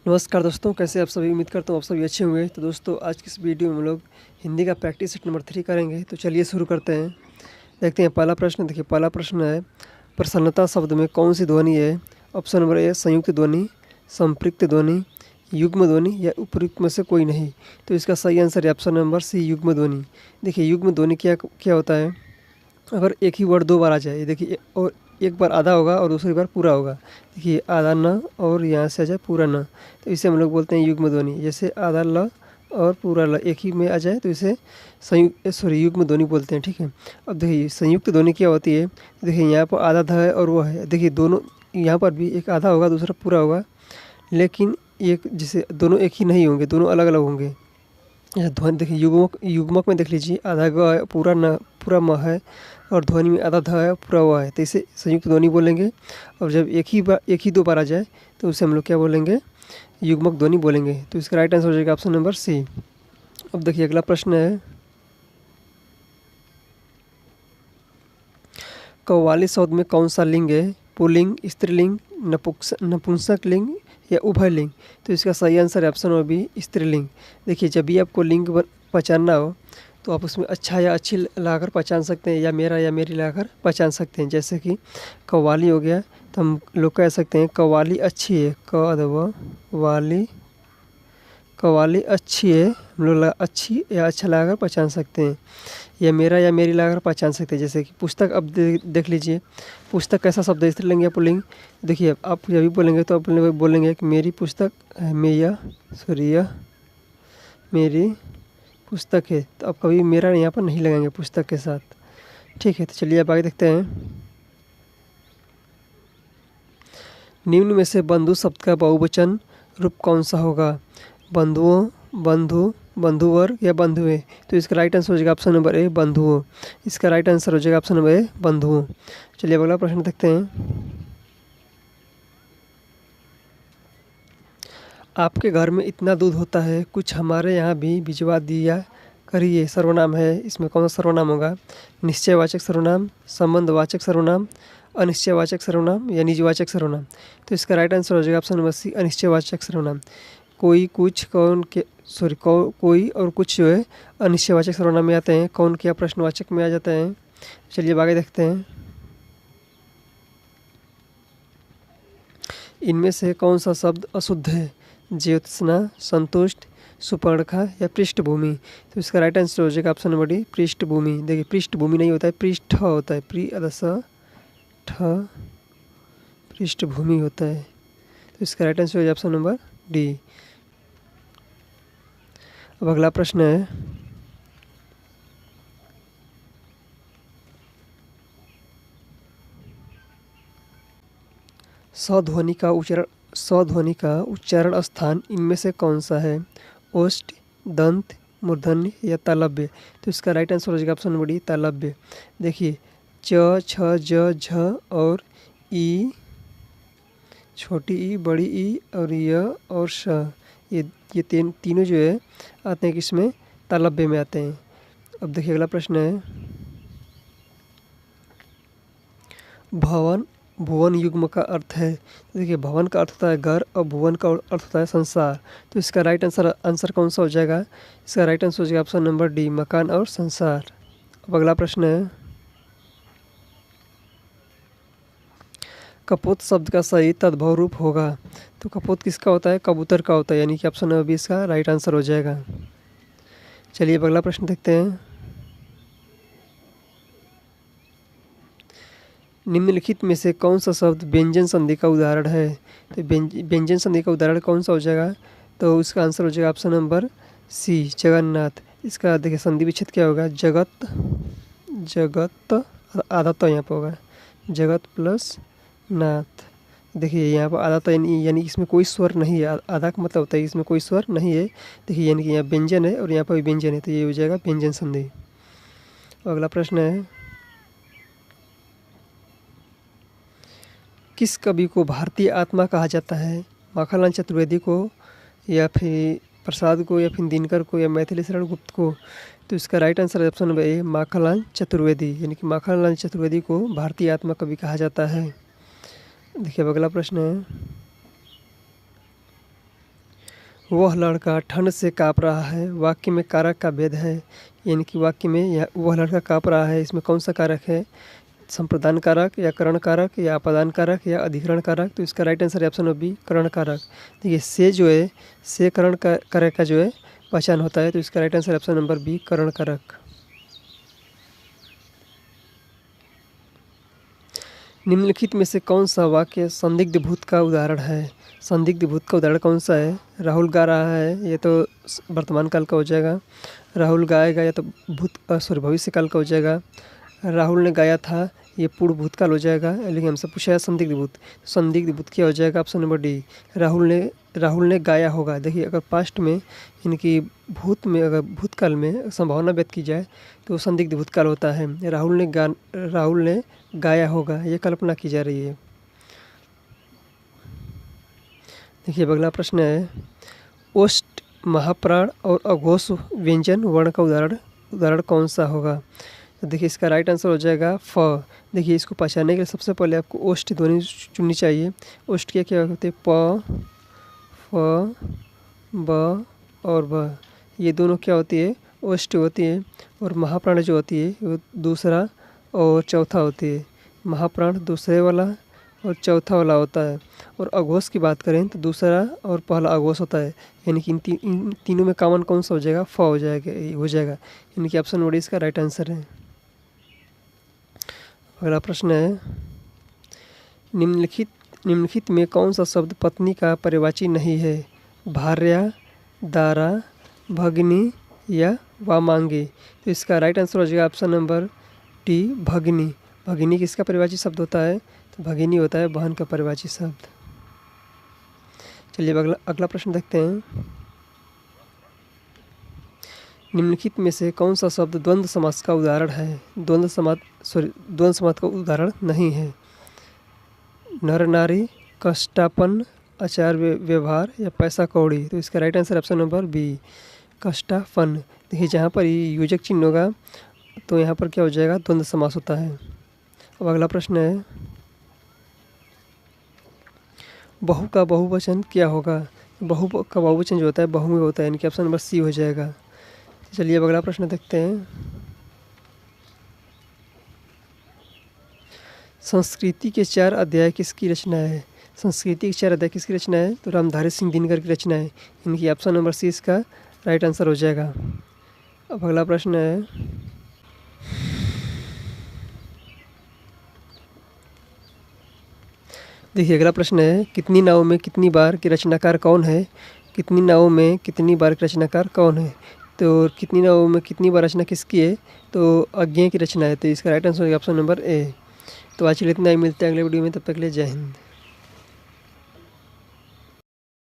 नमस्कार दोस्तों, कैसे आप सभी। उम्मीद करता हूँ आप सभी अच्छे होंगे। तो दोस्तों, आज की इस वीडियो में हम लोग हिंदी का प्रैक्टिस सेट नंबर 3 करेंगे। तो चलिए शुरू करते हैं। देखते हैं पहला प्रश्न। देखिए, पहला प्रश्न है, प्रसन्नता शब्द में कौन सी ध्वनि है। ऑप्शन नंबर ए संयुक्त ध्वनि, संपृक्त ध्वनि, युग्म ध्वनि या उपयुक्त में से कोई नहीं। तो इसका सही आंसर है ऑप्शन नंबर सी, युग्म ध्वनि। देखिए, युग्म ध्वनि क्या क्या होता है। अगर एक ही वर्ड दो बार आ जाए, देखिए, और एक बार आधा होगा और दूसरी बार पूरा होगा। देखिए, आधा न और यहाँ से आ जाए पूरा न, तो इसे हम लोग बोलते हैं युग्म ध्वनि। जैसे आधा ल और पूरा ल एक ही में आ जाए तो इसे युग्म ध्वनि बोलते हैं। ठीक है। अब देखिए, संयुक्त ध्वनि क्या होती है। देखिए, यहाँ पर आधा ध है और वो है। देखिए, दोनों यहाँ पर भी एक आधा होगा दूसरा पूरा होगा, लेकिन एक जैसे दोनों एक ही नहीं होंगे, दोनों अलग अलग होंगे। यह ध्वनि देखिए, युग्मक में देख लीजिए, आधा ग है, पूरा न पूरा म है, और ध्वनि में आधा ध है, पूरा व है, तो इसे संयुक्त ध्वनि बोलेंगे। और जब एक ही दो बार आ जाए तो उसे हम लोग क्या बोलेंगे, युग्मक ध्वनि बोलेंगे। तो इसका राइट आंसर हो जाएगा ऑप्शन नंबर सी। अब देखिए, अगला प्रश्न है, कव्वाली शब्द में कौन सा लिंग है। पुल्लिंग, स्त्रीलिंग, नपुंसक लिंग या उभय लिंग। तो इसका सही आंसर है ऑप्शन नंबर बी, स्त्रीलिंग। देखिए, जब भी आपको लिंग पहचानना हो तो आप उसमें अच्छा या अच्छी लगाकर पहचान सकते हैं, या मेरा या मेरी लगाकर पहचान सकते हैं। जैसे कि कव्वाली हो गया, तो हम लोग कह सकते हैं कव्वाली अच्छी है, वाली कव्वाली अच्छी है। हम लोग अच्छी या अच्छा लगाकर पहचान सकते हैं, या मेरा या मेरी लगाकर पहचान सकते हैं। जैसे कि पुस्तक, अब देख लीजिए, पुस्तक कैसा शब्द है, स्त्रीलिंग या पुल्लिंग। देखिए, आप जब भी बोलेंगे तो आप बोलेंगे कि मेरी पुस्तक है, यह मेरी पुस्तक है। तो आप कभी मेरा यहाँ पर नहीं लगाएंगे पुस्तक के साथ। ठीक है, तो चलिए आप आगे देखते हैं। निम्न में से बंधु शब्द का बहुवचन रूप कौन सा होगा। बंधुओं, बंधु, बंधुवर या बंधुए। तो इसका राइट आंसर हो जाएगा ऑप्शन नंबर ए, बंधुओं। इसका राइट आंसर हो जाएगा ऑप्शन नंबर ए, बंधुओं। चलिए अब अगला प्रश्न देखते हैं। आपके घर में इतना दूध होता है, कुछ हमारे यहाँ भी भिजवा दिया करिए। सर्वनाम है, इसमें कौन सा सर्वनाम होगा। निश्चयवाचक सर्वनाम, संबंधवाचक सर्वनाम, अनिश्चयवाचक सर्वनाम या निजवाचक सर्वनाम। तो इसका राइट आंसर हो जाएगा ऑप्शन नंबर सी, अनिश्चयवाचक सर्वनाम। कोई, कुछ, कौन के कोई और कुछ जो है अनिश्चयवाचक सर्वनाम में आते हैं। कौन क्या प्रश्नवाचक में आ जाते हैं। चलिए अब आगे देखते हैं। इनमें से कौन सा शब्द अशुद्ध है। ज्योत्सना, संतुष्ट, सुपर्णखा या पृष्ठभूमि। तो इसका राइट आंसर हो जाएगा ऑप्शन नंबर डी, पृष्ठभूमि। देखिए, पृष्ठभूमि नहीं होता है, पृष्ठ होता है, पृष्ठभूमि होता है। तो इसका राइट आंसर हो जाएगा ऑप्शन नंबर डी। अब अगला प्रश्न है, सध्वनि का उच्चारण स्थान इनमें से कौन सा है। ओष्ठ, दंत, मूर्धन्य या तालव्य। तो इसका राइट आंसर हो जाएगा ऑप्शन नंबर डी, तालव्य। देखिए, च, छ, ज, झ और ई, छोटी ई, बड़ी ई और य और श, ये तीनों जो है आते हैं किसमें, तालव्य में आते हैं। अब देखिए, अगला प्रश्न है, भवन, भुवन युग्म का अर्थ है। देखिए, भवन का अर्थ होता है घर और भुवन का अर्थ होता है संसार। तो इसका राइट आंसर कौन सा हो जाएगा। इसका राइट आंसर हो जाएगा ऑप्शन नंबर डी, मकान और संसार। अब अगला प्रश्न है, कपोत शब्द का सही तद्भव रूप होगा। तो कपोत किसका होता है, कबूतर का होता है, यानी कि ऑप्शन नंबर बी इसका राइट आंसर हो जाएगा। चलिए अब अगला प्रश्न देखते हैं। निम्नलिखित में से कौन सा शब्द व्यंजन संधि का उदाहरण है। तो व्यंजन संधि का उदाहरण कौन सा हो जाएगा। तो उसका आंसर हो जाएगा ऑप्शन नंबर सी, जगन्नाथ। इसका देखिए, संधि विच्छेद क्या होगा, जगत आधा तो यहाँ पर होगा, जगत प्लस नाथ। देखिए, यहाँ पर आधा तो यानी इसमें कोई स्वर नहीं है। आधा का मतलब होता है इसमें कोई स्वर नहीं है। देखिए, यानी कि यहाँ व्यंजन है और यहाँ पर भी व्यंजन है, तो ये हो जाएगा व्यंजन संधि। अगला प्रश्न है, किस कवि को भारतीय आत्मा कहा जाता है। माखनलाल चतुर्वेदी को, या फिर प्रसाद को, या फिर दिनकर को, या मैथिली शरण गुप्त को। तो इसका राइट आंसर है option number A, Makhanlal Chaturvedi. यानी कि माखनलाल चतुर्वेदी को भारतीय आत्मा कवि कहा जाता है। देखिए, अब अगला प्रश्न है, वह लड़का ठंड से काँप रहा है वाक्य में कारक का भेद है, यानी कि वाक्य में यह वह लड़का काँप रहा है, इसमें कौन सा कारक है? संप्रदान कारक या करण कारक या अपादान कारक या अधिकरण कारक? तो इसका राइट आंसर है ऑप्शन नंबर बी, करण कारक। देखिए से जो है से करण कारक का जो है पहचान होता है, तो इसका right answer option number B, करण कारक। निम्नलिखित में से कौन सा वाक्य संदिग्ध भूत का उदाहरण है? संदिग्ध भूत का उदाहरण कौन सा है? राहुल गा रहा है, ये तो वर्तमान काल का हो जाएगा। राहुल गाएगा, या तो भविष्य काल का हो जाएगा। राहुल ने गाया था, ये पूर्व भूतकाल हो जाएगा। लेकिन हमसे पूछा है संदिग्ध भूत, तो संदिग्ध भूत क्या हो जाएगा? ऑप्शन नंबर डी, राहुल ने गाया होगा। देखिए अगर पास्ट में यानी कि भूत में, अगर भूतकाल में संभावना व्यक्त की जाए तो संदिग्ध भूतकाल होता है। राहुल ने गाया होगा, ये कल्पना की जा रही है। देखिए अगला प्रश्न है, ओष्ठ, महाप्राण और अघोष व्यंजन वर्ण का उदाहरण कौन सा होगा? तो देखिए इसका राइट आंसर हो जाएगा फ। देखिए इसको पहचानने के लिए सबसे पहले आपको ओष्ठ ध्वनि चुननी चाहिए। ओष्ठ क्या क्या होते हैं? प, फ, ब और ब, ये दोनों क्या होती है? ओष्ठ होती है। और महाप्राण जो होती है वो दूसरा और चौथा होती है। महाप्राण दूसरे वाला और चौथा वाला होता है। और अघोष की बात करें तो दूसरा और पहला अघोष होता है, यानी कि इन तीनों में कॉमन कौन सा हो जाएगा? फ हो जाएगा, यानी कि ऑप्शन नंबर इसका राइट आंसर है। अगला प्रश्न है, निम्नलिखित में कौन सा शब्द पत्नी का पर्यायवाची नहीं है? भार्या, दारा, भगिनी या वामांगी? तो इसका राइट आंसर हो जाएगा ऑप्शन नंबर डी, भगिनी। भगिनी किसका पर्यायवाची शब्द होता है? तो भगिनी होता है बहन का पर्यायवाची शब्द। चलिए अगला प्रश्न देखते हैं। निम्नलिखित में से कौन सा शब्द द्वंद्व समास का उदाहरण है? द्वंद्व समास का उदाहरण नहीं है। नर नारी, कष्टापन, आचार व्यवहार या पैसा कौड़ी? तो इसका right answer option number B, कष्टापन। देखिए जहाँ पर योजक चिन्ह होगा तो यहाँ पर क्या हो जाएगा? द्वंद्व समास होता है। अब अगला प्रश्न है, बहु का बहुवचन क्या होगा? बहु का बहुवचन जो होता है बहु में होता है, यानी कि ऑप्शन नंबर सी हो जाएगा। चलिए अब अगला प्रश्न देखते हैं। संस्कृति के 4 अध्याय किसकी रचना है? संस्कृति के 4 अध्याय किसकी रचना है? तो रामधारी सिंह दिनकर की रचना है, इनकी ऑप्शन नंबर सी इसका राइट आंसर हो जाएगा। अब अगला प्रश्न है, देखिए अगला प्रश्न है, कितनी नावों में कितनी बार की रचनाकार कौन है? कितनी नावों में कितनी बार की रचनाकार कौन है? तो कितनी नावों में कितनी बार रचना किसकी है? तो अज्ञेय की रचना है, तो इसका राइट आंसर होगा ऑप्शन नंबर ए। तो आज के लिए इतना ही, मिलते हैं अगले वीडियो में, तब तक के लिए जय हिंद।